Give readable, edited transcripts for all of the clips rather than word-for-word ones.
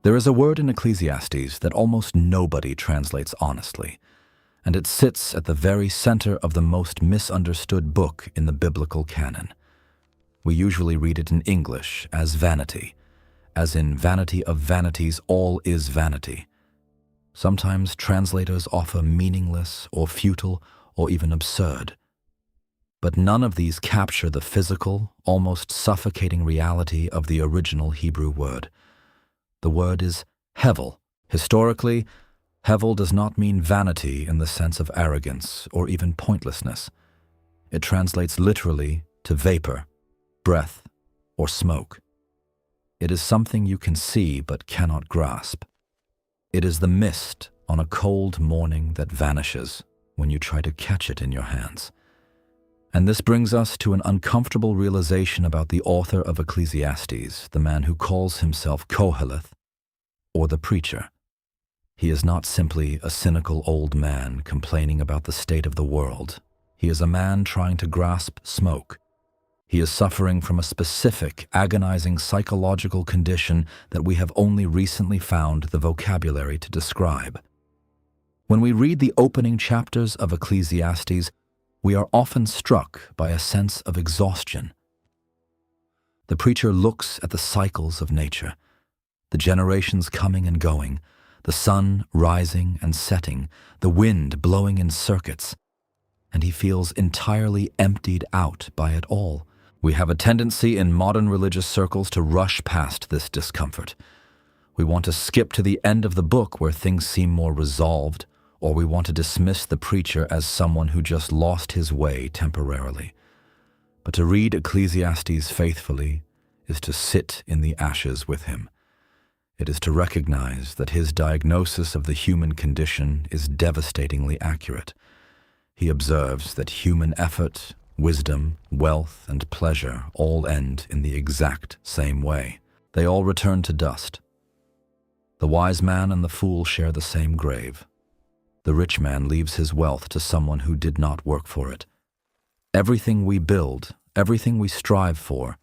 There is a word in Ecclesiastes that almost nobody translates honestly, and it sits at the very center of the most misunderstood book in the biblical canon. We usually read it in English as vanity, as in vanity of vanities, all is vanity. Sometimes translators offer meaningless or futile or even absurd. But none of these capture the physical, almost suffocating reality of the original Hebrew word. The word is hevel. Historically, hevel does not mean vanity in the sense of arrogance or even pointlessness. It translates literally to vapor, breath, or smoke. It is something you can see but cannot grasp. It is the mist on a cold morning that vanishes when you try to catch it in your hands. And this brings us to an uncomfortable realization about the author of Ecclesiastes, the man who calls himself Qoheleth, or the preacher. He is not simply a cynical old man complaining about the state of the world. He is a man trying to grasp smoke. He is suffering from a specific, agonizing psychological condition that we have only recently found the vocabulary to describe. When we read the opening chapters of Ecclesiastes, we are often struck by a sense of exhaustion. The preacher looks at the cycles of nature, the generations coming and going, the sun rising and setting, the wind blowing in circuits, and he feels entirely emptied out by it all. We have a tendency in modern religious circles to rush past this discomfort. We want to skip to the end of the book where things seem more resolved, or we want to dismiss the preacher as someone who just lost his way temporarily. But to read Ecclesiastes faithfully is to sit in the ashes with him. It is to recognize that his diagnosis of the human condition is devastatingly accurate. He observes that human effort, wisdom, wealth, and pleasure all end in the exact same way. They all return to dust. The wise man and the fool share the same grave. The rich man leaves his wealth to someone who did not work for it. Everything we build, everything we strive for,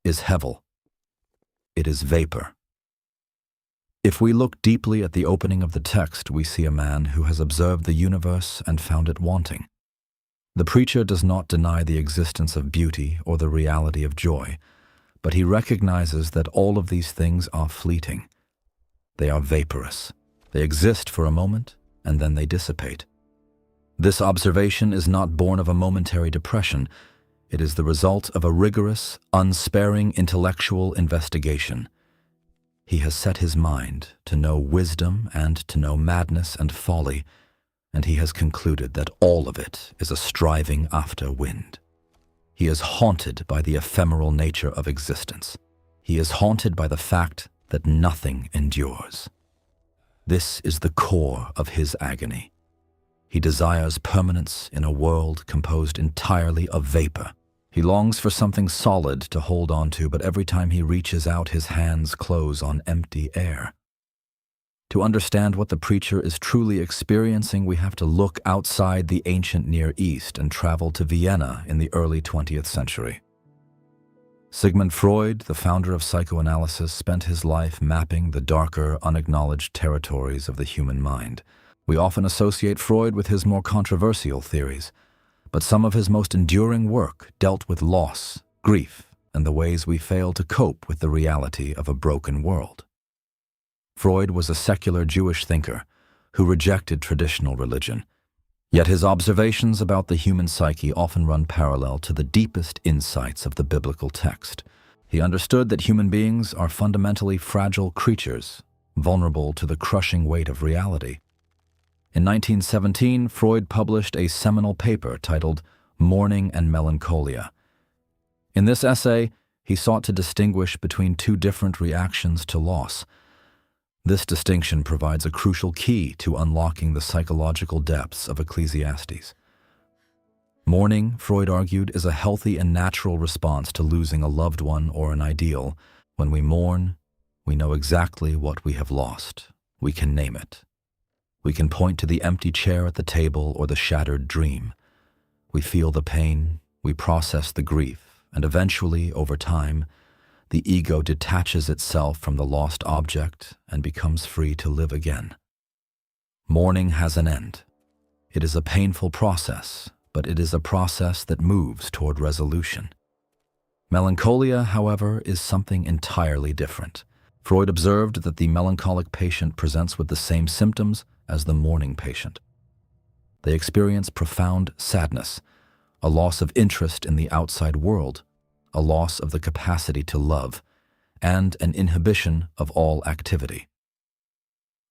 is hevel. It is vapor. If we look deeply at the opening of the text, we see a man who has observed the universe and found it wanting. The preacher does not deny the existence of beauty or the reality of joy, but he recognizes that all of these things are fleeting. They are vaporous. They exist for a moment, and then they dissipate. This observation is not born of a momentary depression. It is the result of a rigorous, unsparing intellectual investigation. He has set his mind to know wisdom and to know madness and folly, and he has concluded that all of it is a striving after wind. He is haunted by the ephemeral nature of existence. He is haunted by the fact that nothing endures. This is the core of his agony. He desires permanence in a world composed entirely of vapor. He longs for something solid to hold on to, but every time he reaches out, his hands close on empty air. To understand what the preacher is truly experiencing, we have to look outside the ancient Near East and travel to Vienna in the early 20th century. Sigmund Freud, the founder of psychoanalysis, spent his life mapping the darker, unacknowledged territories of the human mind. We often associate Freud with his more controversial theories, but some of his most enduring work dealt with loss, grief, and the ways we fail to cope with the reality of a broken world. Freud was a secular Jewish thinker who rejected traditional religion, yet his observations about the human psyche often run parallel to the deepest insights of the biblical text. He understood that human beings are fundamentally fragile creatures, vulnerable to the crushing weight of reality. In 1917, Freud published a seminal paper titled Mourning and Melancholia. In this essay, he sought to distinguish between two different reactions to loss. This distinction provides a crucial key to unlocking the psychological depths of Ecclesiastes. Mourning, Freud argued, is a healthy and natural response to losing a loved one or an ideal. When we mourn, we know exactly what we have lost. We can name it. We can point to the empty chair at the table or the shattered dream. We feel the pain, we process the grief, and eventually, over time, The ego detaches itself from the lost object and becomes free to live again. Mourning has an end. It is a painful process, but it is a process that moves toward resolution. Melancholia, however, is something entirely different. Freud observed that the melancholic patient presents with the same symptoms as the mourning patient. They experience profound sadness, a loss of interest in the outside world, a loss of the capacity to love, and an inhibition of all activity.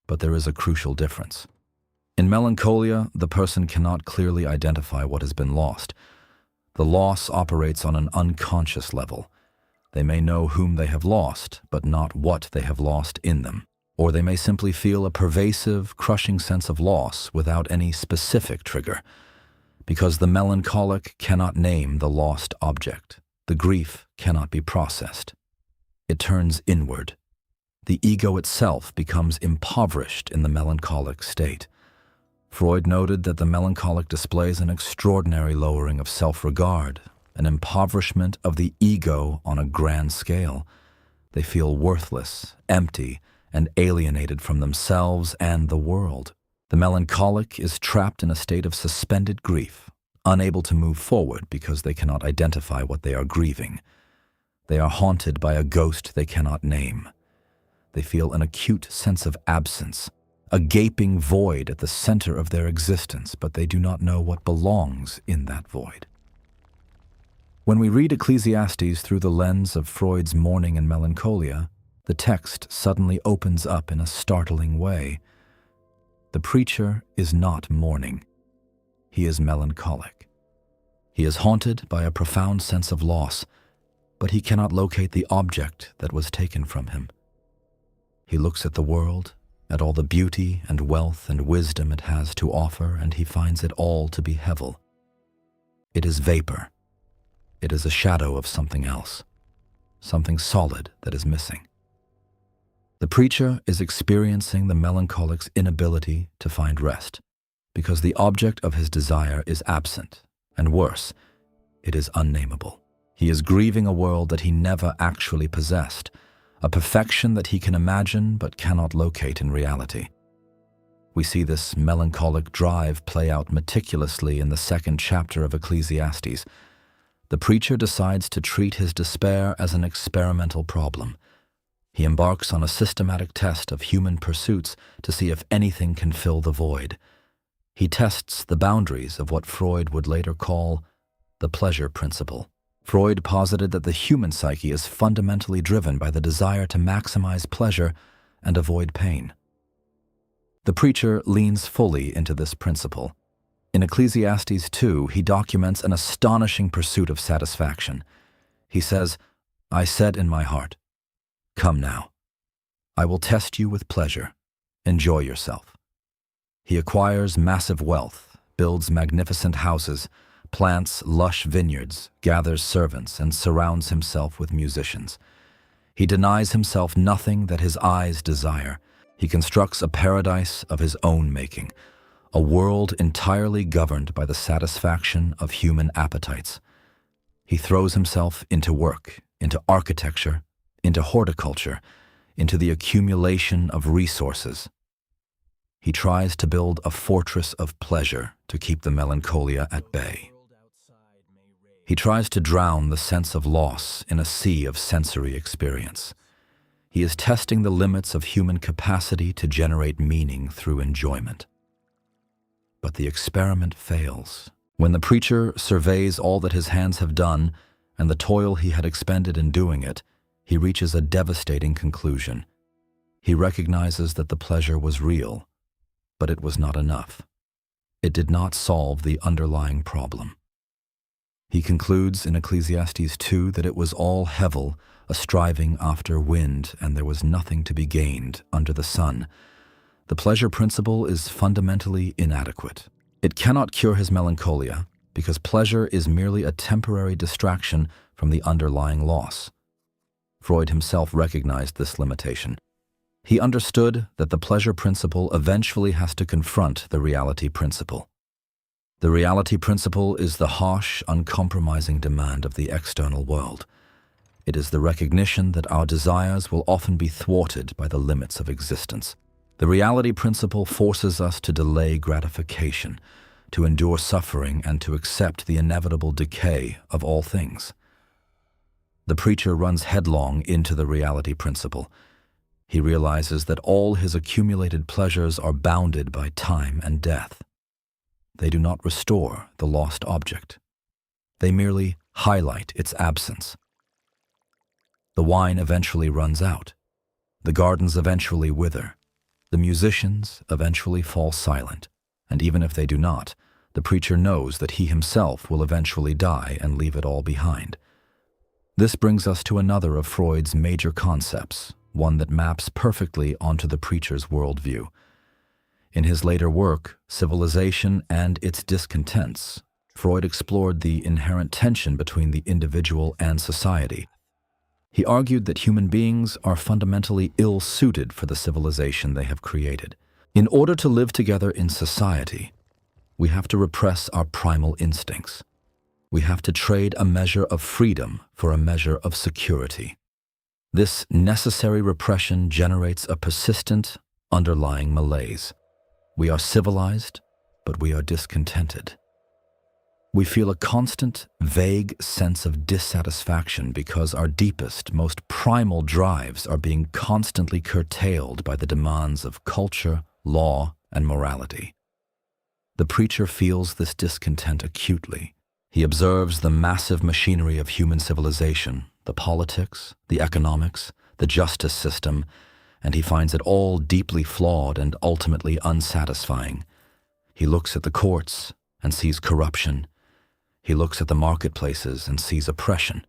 But there is a crucial difference. In melancholia, the person cannot clearly identify what has been lost. The loss operates on an unconscious level. They may know whom they have lost, but not what they have lost in them. Or they may simply feel a pervasive, crushing sense of loss without any specific trigger, because the melancholic cannot name the lost object. The grief cannot be processed. It turns inward. The ego itself becomes impoverished in the melancholic state. Freud noted that the melancholic displays an extraordinary lowering of self-regard, an impoverishment of the ego on a grand scale. They feel worthless, empty, and alienated from themselves and the world. The melancholic is trapped in a state of suspended grief, unable to move forward because they cannot identify what they are grieving. They are haunted by a ghost they cannot name. They feel an acute sense of absence, a gaping void at the center of their existence, but they do not know what belongs in that void. When we read Ecclesiastes through the lens of Freud's Mourning and Melancholia, the text suddenly opens up in a startling way. The preacher is not mourning. He is melancholic. He is haunted by a profound sense of loss, but he cannot locate the object that was taken from him. He looks at the world, at all the beauty and wealth and wisdom it has to offer, and he finds it all to be hevel. It is vapor. It is a shadow of something else, something solid that is missing. The preacher is experiencing the melancholic's inability to find rest, because the object of his desire is absent, and worse, it is unnameable. He is grieving a world that he never actually possessed, a perfection that he can imagine but cannot locate in reality. We see this melancholic drive play out meticulously in the second chapter of Ecclesiastes. The preacher decides to treat his despair as an experimental problem. He embarks on a systematic test of human pursuits to see if anything can fill the void. He tests the boundaries of what Freud would later call the pleasure principle. Freud posited that the human psyche is fundamentally driven by the desire to maximize pleasure and avoid pain. The preacher leans fully into this principle. In Ecclesiastes 2, he documents an astonishing pursuit of satisfaction. He says, "I said in my heart, 'Come now, I will test you with pleasure. Enjoy yourself.' He acquires massive wealth, builds magnificent houses, plants lush vineyards, gathers servants, and surrounds himself with musicians. He denies himself nothing that his eyes desire. He constructs a paradise of his own making, a world entirely governed by the satisfaction of human appetites. He throws himself into work, into architecture, into horticulture, into the accumulation of resources. He tries to build a fortress of pleasure to keep the melancholia at bay. He tries to drown the sense of loss in a sea of sensory experience. He is testing the limits of human capacity to generate meaning through enjoyment. But the experiment fails. When the preacher surveys all that his hands have done and the toil he had expended in doing it, he reaches a devastating conclusion. He recognizes that the pleasure was real, but it was not enough. It did not solve the underlying problem. He concludes in Ecclesiastes 2 that it was all hevel, a striving after wind, and there was nothing to be gained under the sun. The pleasure principle is fundamentally inadequate. It cannot cure his melancholia, because pleasure is merely a temporary distraction from the underlying loss. Freud himself recognized this limitation. He understood that the pleasure principle eventually has to confront the reality principle. The reality principle is the harsh, uncompromising demand of the external world. It is the recognition that our desires will often be thwarted by the limits of existence. The reality principle forces us to delay gratification, to endure suffering, and to accept the inevitable decay of all things. The preacher runs headlong into the reality principle. He realizes that all his accumulated pleasures are bounded by time and death. They do not restore the lost object. They merely highlight its absence. The wine eventually runs out. The gardens eventually wither. The musicians eventually fall silent. And even if they do not, the preacher knows that he himself will eventually die and leave it all behind. This brings us to another of Freud's major concepts, one that maps perfectly onto the preacher's worldview. In his later work, Civilization and Its Discontents, Freud explored the inherent tension between the individual and society. He argued that human beings are fundamentally ill-suited for the civilization they have created. In order to live together in society, we have to repress our primal instincts. We have to trade a measure of freedom for a measure of security. This necessary repression generates a persistent, underlying malaise. We are civilized, but we are discontented. We feel a constant, vague sense of dissatisfaction because our deepest, most primal drives are being constantly curtailed by the demands of culture, law, and morality. The preacher feels this discontent acutely. He observes the massive machinery of human civilization, the politics, the economics, the justice system, and he finds it all deeply flawed and ultimately unsatisfying. He looks at the courts and sees corruption. He looks at the marketplaces and sees oppression.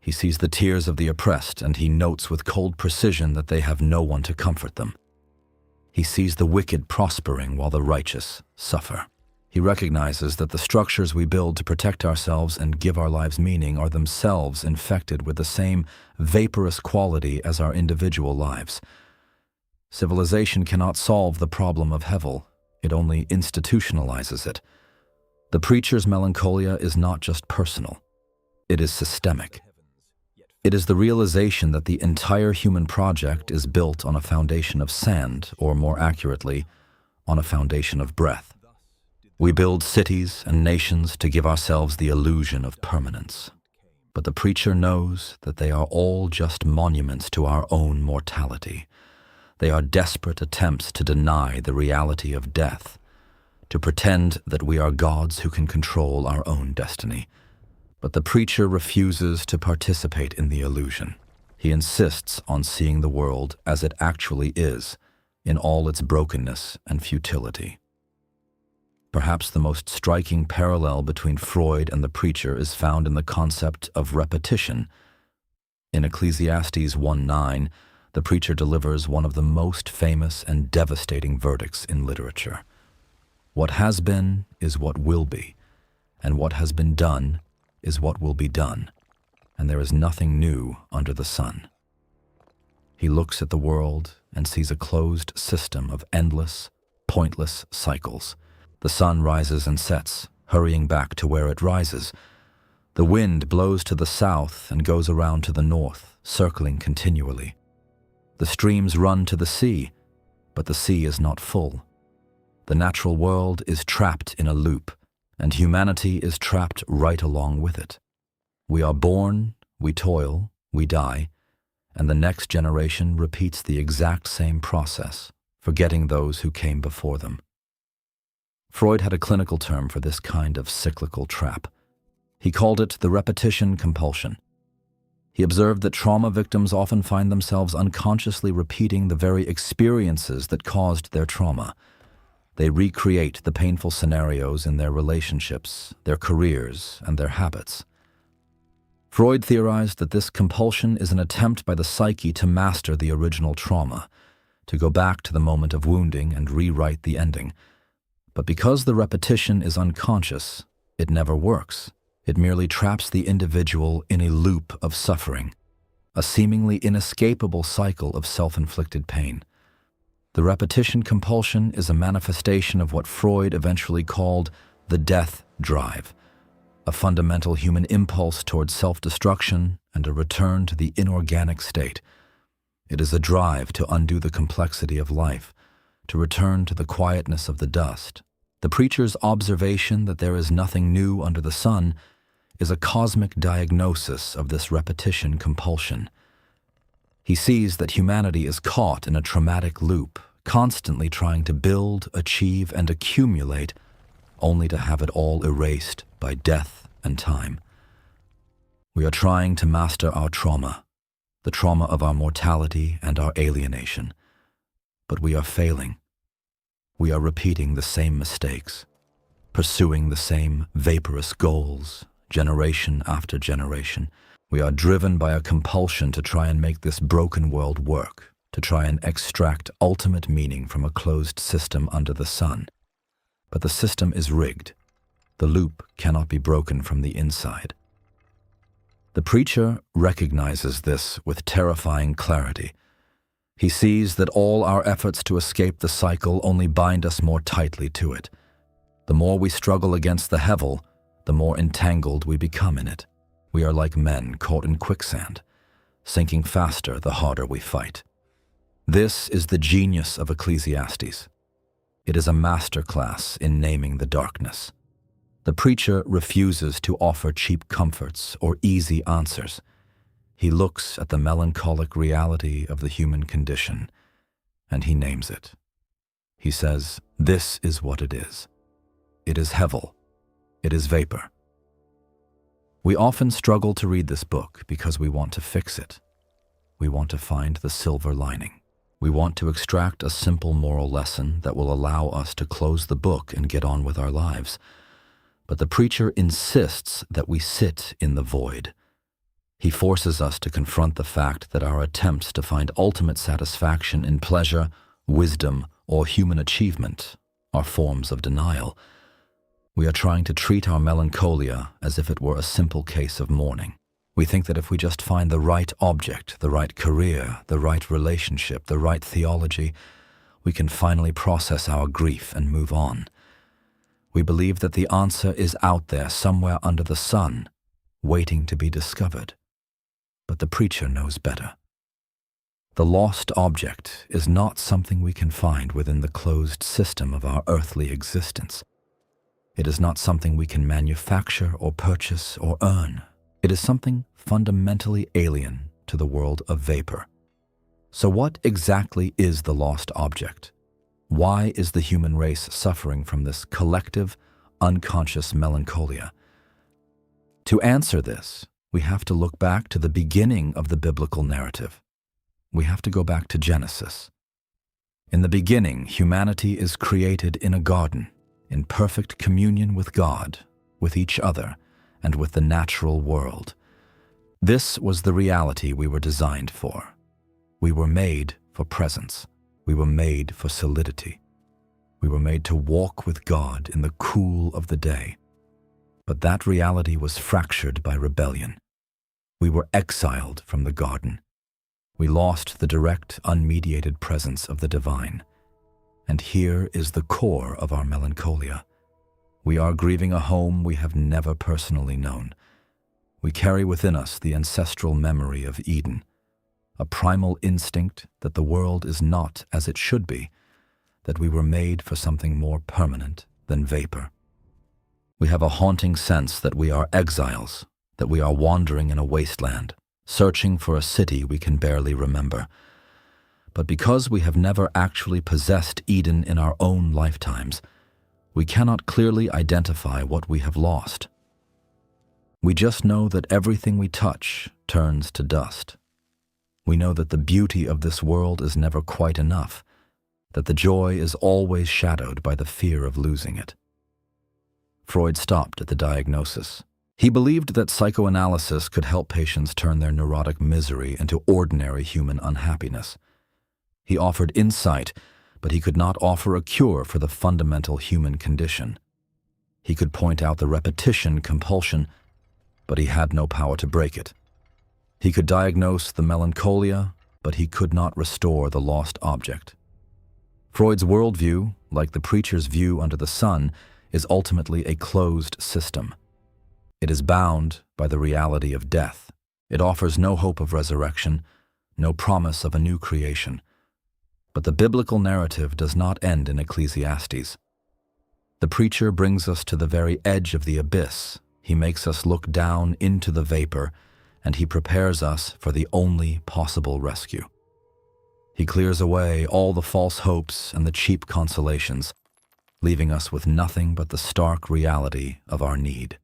He sees the tears of the oppressed, and he notes with cold precision that they have no one to comfort them. He sees the wicked prospering while the righteous suffer. He recognizes that the structures we build to protect ourselves and give our lives meaning are themselves infected with the same vaporous quality as our individual lives. Civilization cannot solve the problem of hevel. It only institutionalizes it. The preacher's melancholia is not just personal. It is systemic. It is the realization that the entire human project is built on a foundation of sand, or more accurately, on a foundation of breath. We build cities and nations to give ourselves the illusion of permanence. But the preacher knows that they are all just monuments to our own mortality. They are desperate attempts to deny the reality of death, to pretend that we are gods who can control our own destiny. But the preacher refuses to participate in the illusion. He insists on seeing the world as it actually is, in all its brokenness and futility. Perhaps the most striking parallel between Freud and the preacher is found in the concept of repetition. In Ecclesiastes 1:9, the preacher delivers one of the most famous and devastating verdicts in literature. What has been is what will be, and what has been done is what will be done, and there is nothing new under the sun. He looks at the world and sees a closed system of endless, pointless cycles. The sun rises and sets, hurrying back to where it rises. The wind blows to the south and goes around to the north, circling continually. The streams run to the sea, but the sea is not full. The natural world is trapped in a loop, and humanity is trapped right along with it. We are born, we toil, we die, and the next generation repeats the exact same process, forgetting those who came before them. Freud had a clinical term for this kind of cyclical trap. He called it the repetition compulsion. He observed that trauma victims often find themselves unconsciously repeating the very experiences that caused their trauma. They recreate the painful scenarios in their relationships, their careers, and their habits. Freud theorized that this compulsion is an attempt by the psyche to master the original trauma, to go back to the moment of wounding and rewrite the ending. But because the repetition is unconscious, it never works. It merely traps the individual in a loop of suffering, a seemingly inescapable cycle of self-inflicted pain. The repetition compulsion is a manifestation of what Freud eventually called the death drive, a fundamental human impulse towards self-destruction and a return to the inorganic state. It is a drive to undo the complexity of life, to return to the quietness of the dust. The preacher's observation that there is nothing new under the sun is a cosmic diagnosis of this repetition compulsion. He sees that humanity is caught in a traumatic loop, constantly trying to build, achieve, and accumulate, only to have it all erased by death and time. We are trying to master our trauma, the trauma of our mortality and our alienation, but we are failing. We are repeating the same mistakes, pursuing the same vaporous goals, generation after generation. We are driven by a compulsion to try and make this broken world work, to try and extract ultimate meaning from a closed system under the sun. But the system is rigged. The loop cannot be broken from the inside. The preacher recognizes this with terrifying clarity. He sees that all our efforts to escape the cycle only bind us more tightly to it. The more we struggle against the hevel, the more entangled we become in it. We are like men caught in quicksand, sinking faster the harder we fight. This is the genius of Ecclesiastes. It is a masterclass in naming the darkness. The preacher refuses to offer cheap comforts or easy answers. He looks at the melancholic reality of the human condition, and he names it. He says, "This is what it is. It is hevel. It is vapor." We often struggle to read this book because we want to fix it. We want to find the silver lining. We want to extract a simple moral lesson that will allow us to close the book and get on with our lives. But the preacher insists that we sit in the void. He forces us to confront the fact that our attempts to find ultimate satisfaction in pleasure, wisdom, or human achievement are forms of denial. We are trying to treat our melancholia as if it were a simple case of mourning. We think that if we just find the right object, the right career, the right relationship, the right theology, we can finally process our grief and move on. We believe that the answer is out there somewhere under the sun, waiting to be discovered. But the preacher knows better. The lost object is not something we can find within the closed system of our earthly existence. It is not something we can manufacture or purchase or earn. It is something fundamentally alien to the world of vapor. So what exactly is the lost object? Why is the human race suffering from this collective, unconscious melancholia? To answer this, we have to look back to the beginning of the biblical narrative. We have to go back to Genesis. In the beginning, humanity is created in a garden, in perfect communion with God, with each other, and with the natural world. This was the reality we were designed for. We were made for presence. We were made for solidity. We were made to walk with God in the cool of the day. But that reality was fractured by rebellion. We were exiled from the garden. We lost the direct, unmediated presence of the divine. And here is the core of our melancholia. We are grieving a home we have never personally known. We carry within us the ancestral memory of Eden, a primal instinct that the world is not as it should be, that we were made for something more permanent than vapor. We have a haunting sense that we are exiles, that we are wandering in a wasteland, searching for a city we can barely remember. But because we have never actually possessed Eden in our own lifetimes, we cannot clearly identify what we have lost. We just know that everything we touch turns to dust. We know that the beauty of this world is never quite enough, that the joy is always shadowed by the fear of losing it. Freud stopped at the diagnosis. He believed that psychoanalysis could help patients turn their neurotic misery into ordinary human unhappiness. He offered insight, but he could not offer a cure for the fundamental human condition. He could point out the repetition compulsion, but he had no power to break it. He could diagnose the melancholia, but he could not restore the lost object. Freud's worldview, like the preacher's view under the sun, is ultimately a closed system. It is bound by the reality of death, It offers no hope of resurrection, no promise of a new creation. But the biblical narrative does not end in Ecclesiastes. The preacher brings us to the very edge of the abyss. He makes us look down into the vapor, and he prepares us for the only possible rescue. He clears away all the false hopes and the cheap consolations, leaving us with nothing but the stark reality of our need.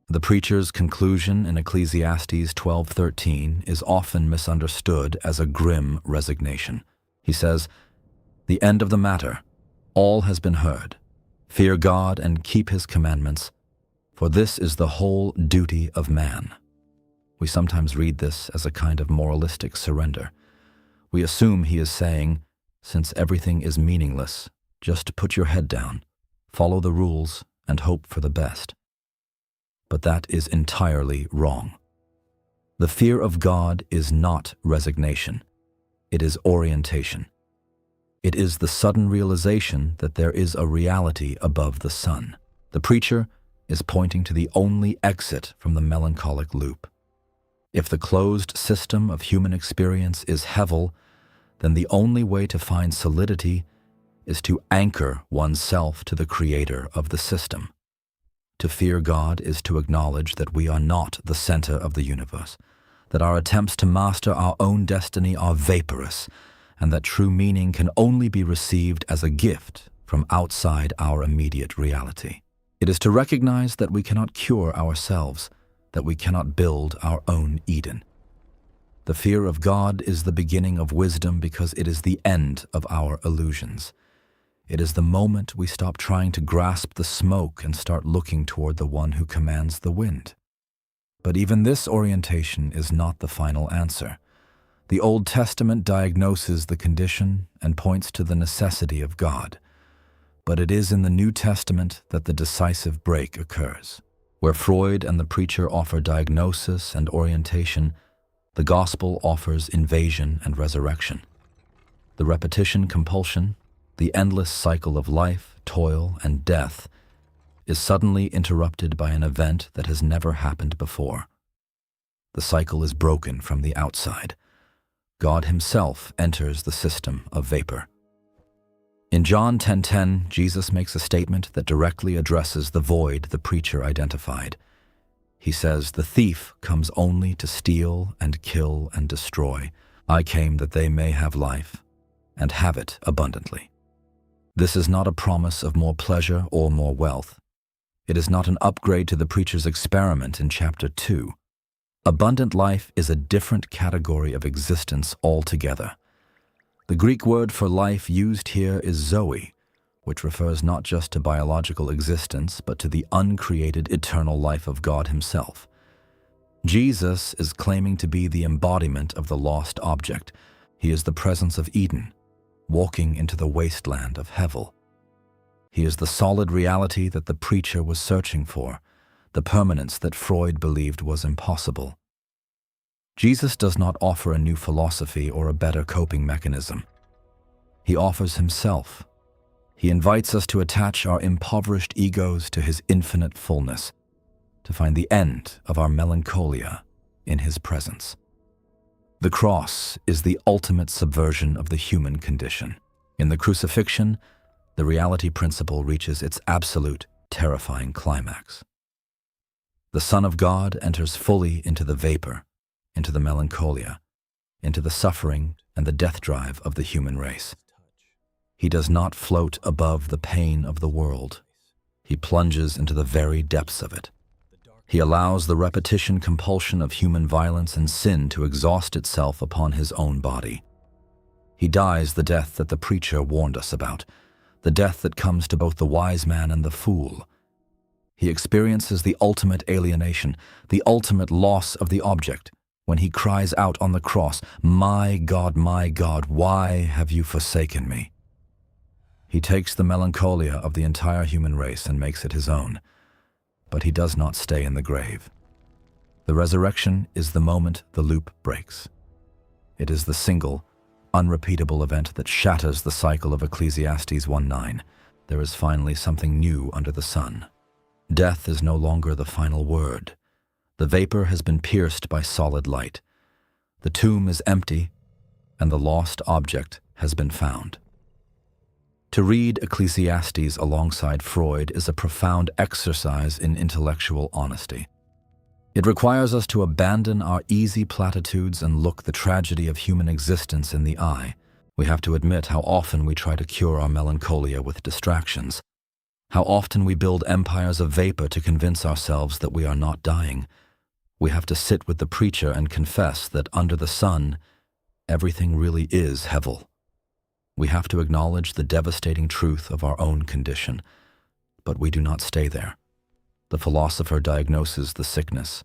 The preacher's conclusion in Ecclesiastes 12:13 is often misunderstood as a grim resignation. He says, "The end of the matter, all has been heard. Fear God and keep his commandments, for this is the whole duty of man." We sometimes read this as a kind of moralistic surrender. We assume he is saying, since everything is meaningless, just put your head down, follow the rules, and hope for the best. But that is entirely wrong. The fear of God is not resignation. It is orientation. It is the sudden realization that there is a reality above the sun. The preacher is pointing to the only exit from the melancholic loop. If the closed system of human experience is hevel, then the only way to find solidity is to anchor oneself to the creator of the system. To fear God is to acknowledge that we are not the center of the universe, that our attempts to master our own destiny are vaporous, and that true meaning can only be received as a gift from outside our immediate reality. It is to recognize that we cannot cure ourselves, that we cannot build our own Eden. The fear of God is the beginning of wisdom because it is the end of our illusions. It is the moment we stop trying to grasp the smoke and start looking toward the one who commands the wind. But even this orientation is not the final answer. The Old Testament diagnoses the condition and points to the necessity of God. But it is in the New Testament that the decisive break occurs. Where Freud and the preacher offer diagnosis and orientation, the gospel offers invasion and resurrection. The repetition compulsion, the endless cycle of life, toil, and death, is suddenly interrupted by an event that has never happened before. The cycle is broken from the outside. God himself enters the system of vapor. In John 10:10, Jesus makes a statement that directly addresses the void the preacher identified. He says, "The thief comes only to steal and kill and destroy. I came that they may have life, and have it abundantly." This is not a promise of more pleasure or more wealth. It is not an upgrade to the preacher's experiment in chapter 2. Abundant life is a different category of existence altogether. The Greek word for life used here is zoe, which refers not just to biological existence, but to the uncreated eternal life of God himself. Jesus is claiming to be the embodiment of the lost object. He is the presence of Eden, walking into the wasteland of hevel. He is the solid reality that the preacher was searching for, the permanence that Freud believed was impossible. Jesus does not offer a new philosophy or a better coping mechanism. He offers himself. He invites us to attach our impoverished egos to his infinite fullness, to find the end of our melancholia in his presence. The cross is the ultimate subversion of the human condition. In the crucifixion, the reality principle reaches its absolute, terrifying climax. The Son of God enters fully into the vapor, into the melancholia, into the suffering and the death drive of the human race. He does not float above the pain of the world. He plunges into the very depths of it. He allows the repetition compulsion of human violence and sin to exhaust itself upon his own body. He dies the death that the preacher warned us about, the death that comes to both the wise man and the fool. He experiences the ultimate alienation, the ultimate loss of the object, when he cries out on the cross, my God, why have you forsaken me?" He takes the melancholia of the entire human race and makes it his own. But he does not stay in the grave. The resurrection is the moment the loop breaks. It is the single, unrepeatable event that shatters the cycle of Ecclesiastes 1:9. There is finally something new under the sun. Death is no longer the final word. The vapor has been pierced by solid light. The tomb is empty, and the lost object has been found. To read Ecclesiastes alongside Freud is a profound exercise in intellectual honesty. It requires us to abandon our easy platitudes and look the tragedy of human existence in the eye. We have to admit how often we try to cure our melancholia with distractions, how often we build empires of vapor to convince ourselves that we are not dying. We have to sit with the preacher and confess that under the sun, everything really is hevel. We have to acknowledge the devastating truth of our own condition, but we do not stay there. The philosopher diagnoses the sickness.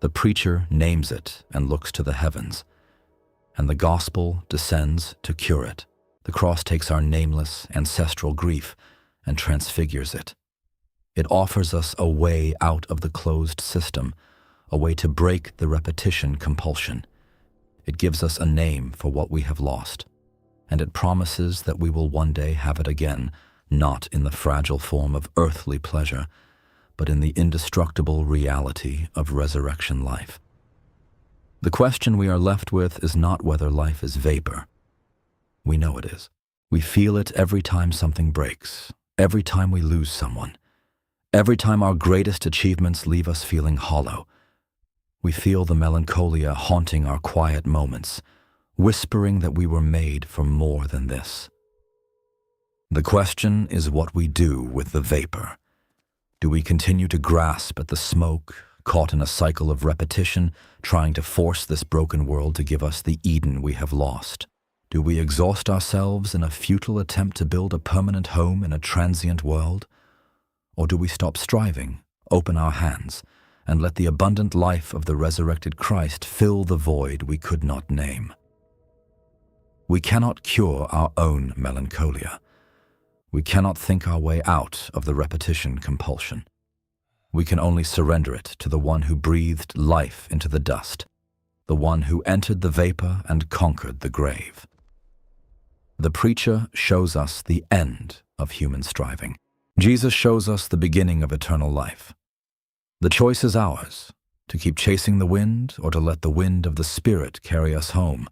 The preacher names it and looks to the heavens. And the gospel descends to cure it. The cross takes our nameless, ancestral grief and transfigures it. It offers us a way out of the closed system, a way to break the repetition compulsion. It gives us a name for what we have lost, and it promises that we will one day have it again, not in the fragile form of earthly pleasure, but in the indestructible reality of resurrection life. The question we are left with is not whether life is vapor. We know it is. We feel it every time something breaks, every time we lose someone, every time our greatest achievements leave us feeling hollow. We feel the melancholia haunting our quiet moments, whispering that we were made for more than this. The question is what we do with the vapor. Do we continue to grasp at the smoke, caught in a cycle of repetition, trying to force this broken world to give us the Eden we have lost? Do we exhaust ourselves in a futile attempt to build a permanent home in a transient world? Or do we stop striving, open our hands, and let the abundant life of the resurrected Christ fill the void we could not name? We cannot cure our own melancholia. We cannot think our way out of the repetition compulsion. We can only surrender it to the one who breathed life into the dust, the one who entered the vapor and conquered the grave. The preacher shows us the end of human striving. Jesus shows us the beginning of eternal life. The choice is ours, to keep chasing the wind or to let the wind of the Spirit carry us home.